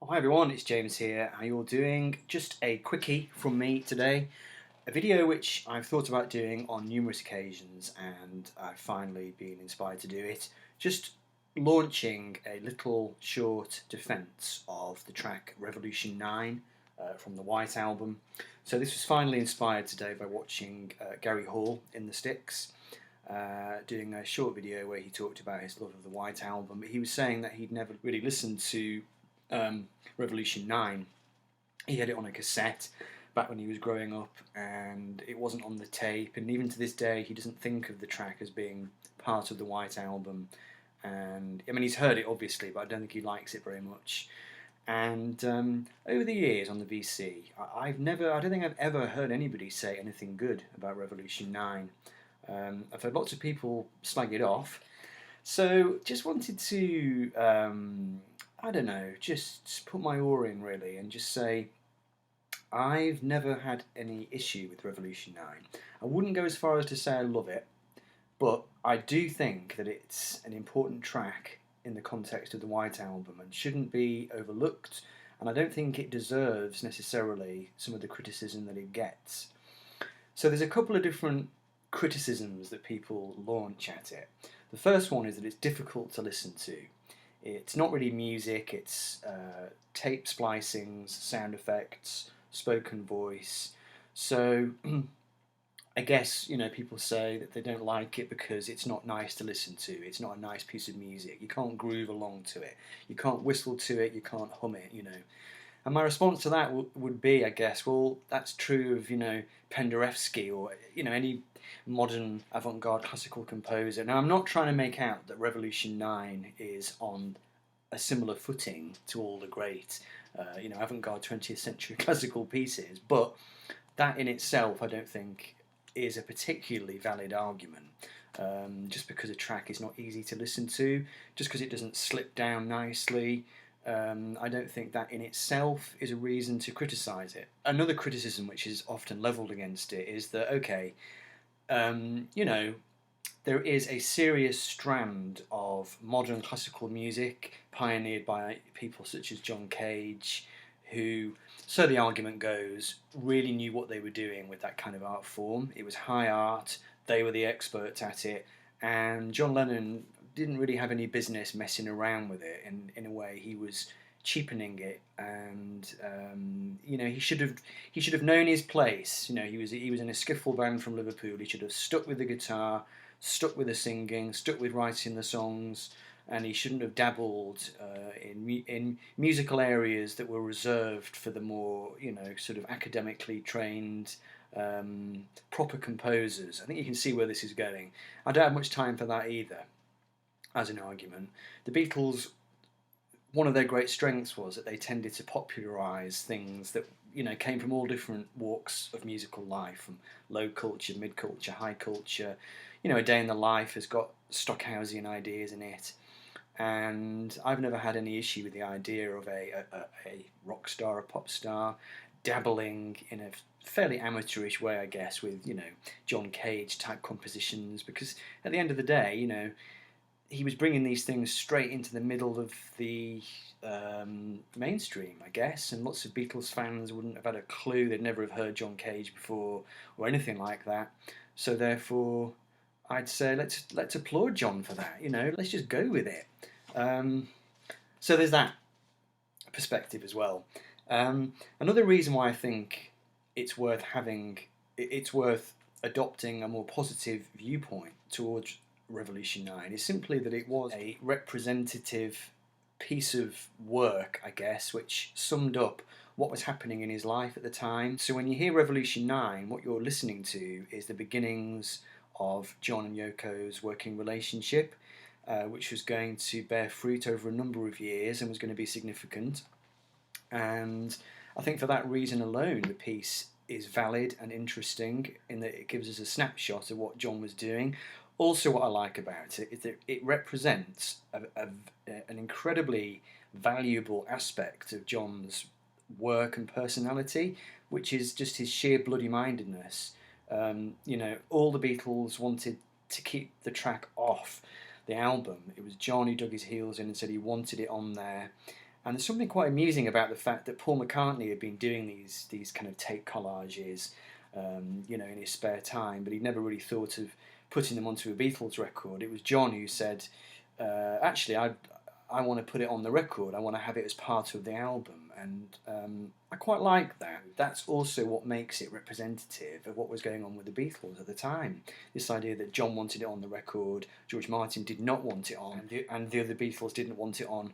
Oh, hi everyone, it's James here. How you all doing? Just a quickie from me today. A video which I've thought about doing on numerous occasions and I've finally been inspired to do it. Just launching a little short defence of the track Revolution 9 from the White Album. So this was finally inspired today by watching Gary Hall in the Styx. Doing a short video where he talked about his love of the White Album, but he was saying that he'd never really listened to Revolution 9. He had it on a cassette back when he was growing up, and it wasn't on the tape, and even to this day he doesn't think of the track as being part of the White Album. And I mean, he's heard it obviously, but I don't think he likes it very much. And over the years on the VC, I don't think I've ever heard anybody say anything good about Revolution 9. I've heard lots of people slag it off, so just wanted to, I don't know, just put my oar in really and just say I've never had any issue with Revolution 9. I wouldn't go as far as to say I love it, but I do think that it's an important track in the context of the White Album and shouldn't be overlooked, and I don't think it deserves necessarily some of the criticism that it gets. So there's a couple of different criticisms that people launch at it. The first one is that it's difficult to listen to. It's not really music, it's tape splicings, sound effects, spoken voice. So I guess, people say that they don't like it because it's not nice to listen to. It's not a nice piece of music. You can't groove along to it. You can't whistle to it. You can't hum it, And my response to that would be, I guess, well, that's true of, Penderecki or, any modern avant-garde classical composer. Now, I'm not trying to make out that Revolution 9 is on a similar footing to all the great, avant-garde 20th century classical pieces, but that in itself, I don't think, is a particularly valid argument. Just because a track is not easy to listen to, just because it doesn't slip down nicely, I don't think that in itself is a reason to criticise it. Another criticism which is often levelled against it is that, okay, there is a serious strand of modern classical music pioneered by people such as John Cage, who, so the argument goes, really knew what they were doing with that kind of art form. It was high art, they were the experts at it, and John Lennon didn't really have any business messing around with it. In a way, he was cheapening it, and he should have known his place. He was in a skiffle band from Liverpool. He should have stuck with the guitar, stuck with the singing, stuck with writing the songs, and he shouldn't have dabbled in musical areas that were reserved for the more sort of academically trained proper composers. I think you can see where this is going. I don't have much time for that either as an argument. The Beatles, one of their great strengths was that they tended to popularise things that came from all different walks of musical life, from low culture, mid culture, high culture. A Day in the Life has got Stockhausian ideas in it, and I've never had any issue with the idea of a rock star, a pop star, dabbling in a fairly amateurish way, I guess, with John Cage type compositions, because at the end of the day, he was bringing these things straight into the middle of the mainstream, I guess, and lots of Beatles fans wouldn't have had a clue. They'd never have heard John Cage before or anything like that. So therefore, I'd say let's applaud John for that. Let's just go with it. So there's that perspective as well. Another reason why I think it's worth adopting a more positive viewpoint towards Revolution 9 is simply that it was a representative piece of work, I guess, which summed up what was happening in his life at the time. So when you hear Revolution 9, what you're listening to is the beginnings of John and Yoko's working relationship, which was going to bear fruit over a number of years and was going to be significant. And I think for that reason alone, the piece is valid and interesting in that it gives us a snapshot of what John was doing. Also, what I like about it is that it represents an incredibly valuable aspect of John's work and personality, which is just his sheer bloody-mindedness. All the Beatles wanted to keep the track off the album. It was John who dug his heels in and said he wanted it on there. And there's something quite amusing about the fact that Paul McCartney had been doing these kind of tape collages, you know, in his spare time, but he'd never really thought of putting them onto a Beatles record. It was John who said, actually, I want to put it on the record. I want to have it as part of the album, and I quite like that. That's also what makes it representative of what was going on with the Beatles at the time. This idea that John wanted it on the record, George Martin did not want it on, and the other Beatles didn't want it on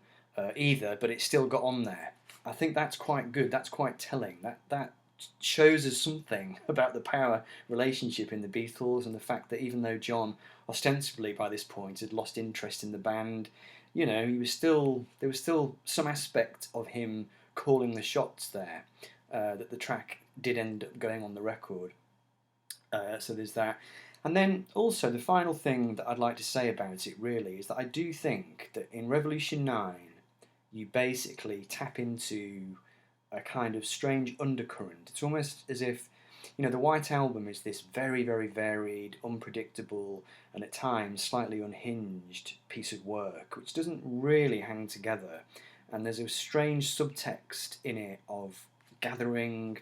either, but it still got on there. I think that's quite good. That's quite telling. That shows us something about the power relationship in the Beatles, and the fact that even though John ostensibly by this point had lost interest in the band, you know, there was still some aspect of him calling the shots there, that the track did end up going on the record. So there's that. And then also the final thing that I'd like to say about it really is that I do think that in Revolution 9 you basically tap into a kind of strange undercurrent. It's almost as if, you know, the White Album is this very, very varied, unpredictable, and at times slightly unhinged piece of work, which doesn't really hang together. And there's a strange subtext in it of gathering,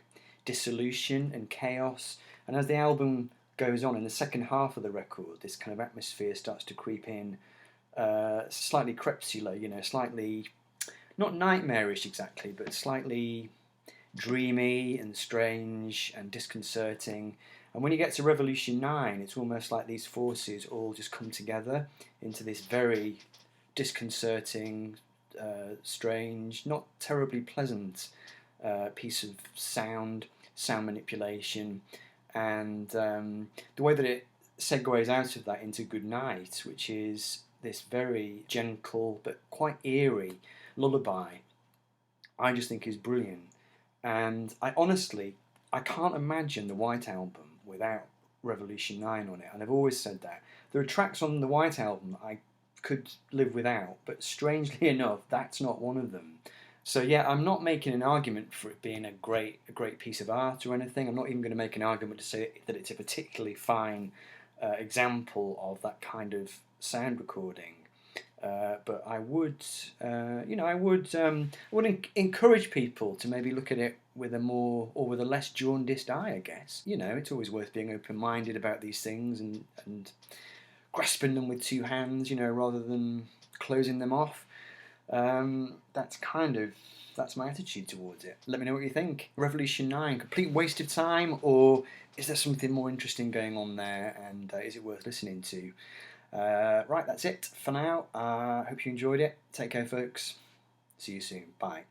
dissolution, and chaos. And as the album goes on, in the second half of the record, this kind of atmosphere starts to creep in, slightly crepuscular, you know, slightly, not nightmarish exactly, but slightly dreamy and strange and disconcerting. And when you get to Revolution 9, it's almost like these forces all just come together into this very disconcerting, strange, not terribly pleasant piece of sound manipulation. And the way that it segues out of that into Good Night, which is this very gentle but quite eerie lullaby, I just think is brilliant. And I can't imagine the White Album without Revolution 9 on it. And I've always said that. There are tracks on the White Album I could live without, but strangely enough, that's not one of them. So yeah, I'm not making an argument for it being a great piece of art or anything. I'm not even going to make an argument to say that it's a particularly fine example of that kind of sound recording. But I would, encourage people to maybe look at it with with a less jaundiced eye, I guess. You know, it's always worth being open-minded about these things and grasping them with two hands, you know, rather than closing them off. That's my attitude towards it. Let me know what you think. Revolution 9, complete waste of time, or is there something more interesting going on there, and is it worth listening to? Right, that's it for now. Hope you enjoyed it. Take care, folks. See you soon. Bye.